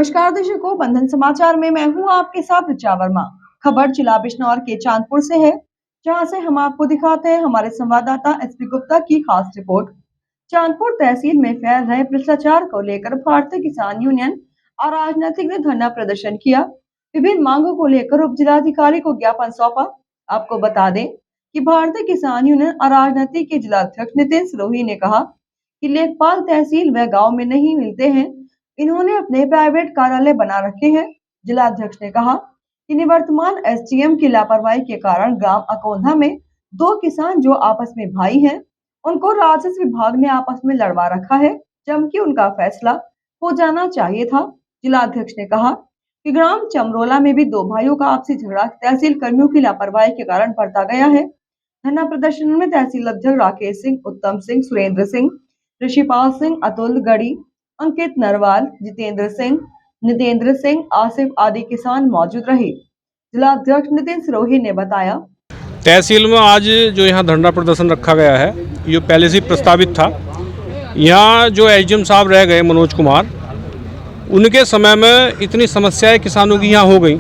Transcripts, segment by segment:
नमस्कार दर्शकों, बंधन समाचार में मैं हूं आपके साथ ऋचा वर्मा। खबर जिला बिजनौर के चांदपुर से है, जहां से हम आपको दिखाते हैं हमारे संवाददाता एसपी गुप्ता की खास रिपोर्ट। चांदपुर तहसील में फैल रहे भ्रष्टाचार को लेकर भारतीय किसान यूनियन अराजनैतिक ने धरना प्रदर्शन किया। विभिन्न मांगों को लेकर उप जिलाधिकारी को ज्ञापन सौंपा। आपको बता दें कि भारतीय किसान यूनियन अराजनैतिक के जिलाध्यक्ष नितिन सिरोही ने कहा कि लेखपाल तहसील व गाँव में नहीं मिलते हैं, इन्होंने अपने प्राइवेट कार्यालय बना रखे हैं। जिलाध्यक्ष ने कहा कि निवर्तमान एसडीएम की लापरवाही के कारण ग्राम अकोंधा में 2 किसान जो आपस में भाई हैं, उनको राजस्व विभाग ने आपस में लड़वा रखा है, जबकि उनका फैसला हो जाना चाहिए था। जिलाध्यक्ष ने कहा कि ग्राम चमरोला में भी 2 भाइयों का आपसी झगड़ा तहसील कर्मियों की लापरवाही के कारण बढ़ता गया है। धरना प्रदर्शन में तहसील अध्यक्ष राकेश सिंह, उत्तम सिंह, सुरेंद्र सिंह, ऋषिपाल सिंह, अतुल गढ़ी, अंकित नरवाल, जितेंद्र सिंह, नितेंद्र सिंह, आसिफ आदि किसान मौजूद रहे। जिलाध्यक्ष नितिन सिरोही ने बताया, तहसील में आज जो यहाँ धरना प्रदर्शन रखा गया है, ये पहले से प्रस्तावित था। यहाँ जो एसडीएम साहब रह गए मनोज कुमार, उनके समय में इतनी समस्याएं किसानों की यहाँ हो गई।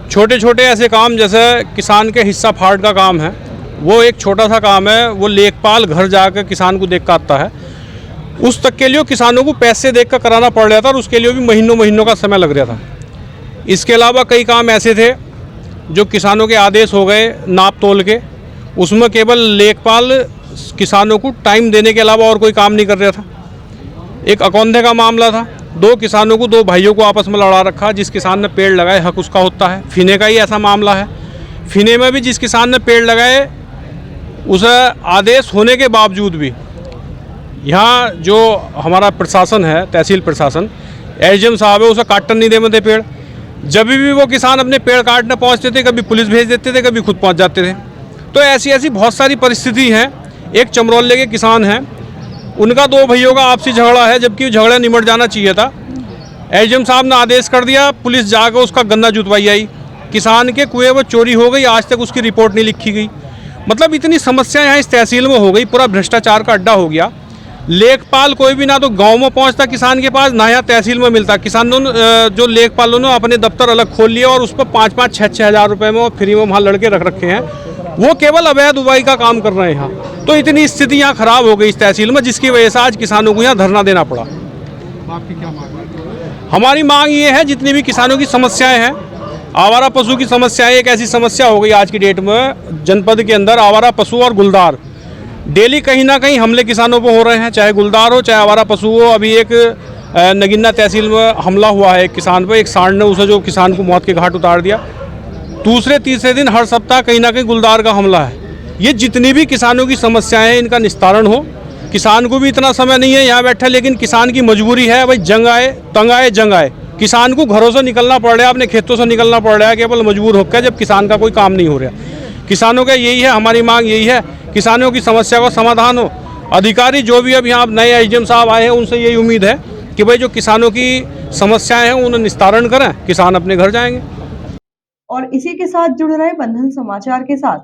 छोटे छोटे ऐसे काम जैसे किसान के हिस्सा फाड़ का काम है, वो एक छोटा सा काम है, वो लेखपाल घर जाकर किसान को देख कर आता है। उस तक के लिए किसानों को पैसे देख कर कराना पड़ रहा था और उसके लिए भी महीनों महीनों का समय लग रहा था। इसके अलावा कई काम ऐसे थे जो किसानों के आदेश हो गए नाप तोल के, उसमें केवल लेखपाल किसानों को टाइम देने के अलावा और कोई काम नहीं कर रहा था। एक अकौंधे का मामला था, 2 किसानों को, 2 भाइयों को आपस में लड़ा रखा। जिस किसान ने पेड़ लगाए हक उसका होता है। फिने का ही ऐसा मामला है। फिने में भी जिस किसान ने पेड़ लगाए, उसे आदेश होने के बावजूद भी यहाँ जो हमारा प्रशासन है, तहसील प्रशासन, एसडीएम साहब है, उसे काटने नहीं देते पेड़। जब भी वो किसान अपने पेड़ काटने पहुँचते थे, कभी पुलिस भेज देते थे, कभी खुद पहुँच जाते थे। तो ऐसी बहुत सारी परिस्थिति हैं। एक चमरौले के किसान हैं, उनका 2 भाइयों का आपसी झगड़ा है, जबकि झगड़ा निमट जाना चाहिए था। एसडीएम साहब ने आदेश कर दिया, पुलिस जाकर उसका गन्ना जुतवाई आई। किसान के कुएं वो चोरी हो गई, आज तक उसकी रिपोर्ट नहीं लिखी गई। मतलब इतनी समस्या यहाँ इस तहसील में हो गई, पूरा भ्रष्टाचार का अड्डा हो गया। लेखपाल कोई भी ना तो गांव में पहुंचता किसान के पास, ना यहाँ तहसील में मिलता। किसानों जो लेखपालों ने अपने दफ्तर अलग खोल लिया और उस पर 5-5, 6-6 हज़ार रुपये में फ्री में वहाँ लड़के रख रखे हैं। वो केवल अवैध उगाई का काम कर रहे हैं यहाँ। तो इतनी स्थिति यहाँ खराब हो गई इस तहसील में, जिसकी वजह से आज किसानों को यहाँ धरना देना पड़ा। आपकी क्या मांग है? हमारी मांग ये है, जितनी भी किसानों की समस्याएँ हैं, आवारा पशु की समस्याएँ एक ऐसी समस्या हो गई आज की डेट में जनपद के अंदर। आवारा पशु और गुलदार डेली कहीं ना कहीं हमले किसानों पर हो रहे हैं, चाहे गुलदार हो चाहे आवारा पशु हो। अभी एक नगीना तहसील में हमला हुआ है एक किसान पर, एक सांड ने उसे जो किसान को मौत के घाट उतार दिया। दूसरे तीसरे दिन हर सप्ताह कहीं ना कहीं गुलदार का हमला है। ये जितनी भी किसानों की समस्याएं हैं, इनका निस्तारण हो। किसान को भी इतना समय नहीं है यहाँ बैठा, लेकिन किसान की मजबूरी है भाई, जंग आए तंग आए जंग आए। किसान को घरों से निकलना पड़ रहा है, अपने खेतों से निकलना पड़ रहा है केवल मजबूर होकर, जब किसान का कोई काम नहीं हो रहा। किसानों का यही है, हमारी मांग यही है, किसानों की समस्या का समाधान हो। अधिकारी जो भी अब यहाँ नए एसडीएम साहब आए हैं, उनसे यही उम्मीद है कि भाई जो किसानों की समस्याएं हैं उन्हें निस्तारण करें, किसान अपने घर जाएंगे। और इसी के साथ जुड़ रहे बंधन समाचार के साथ।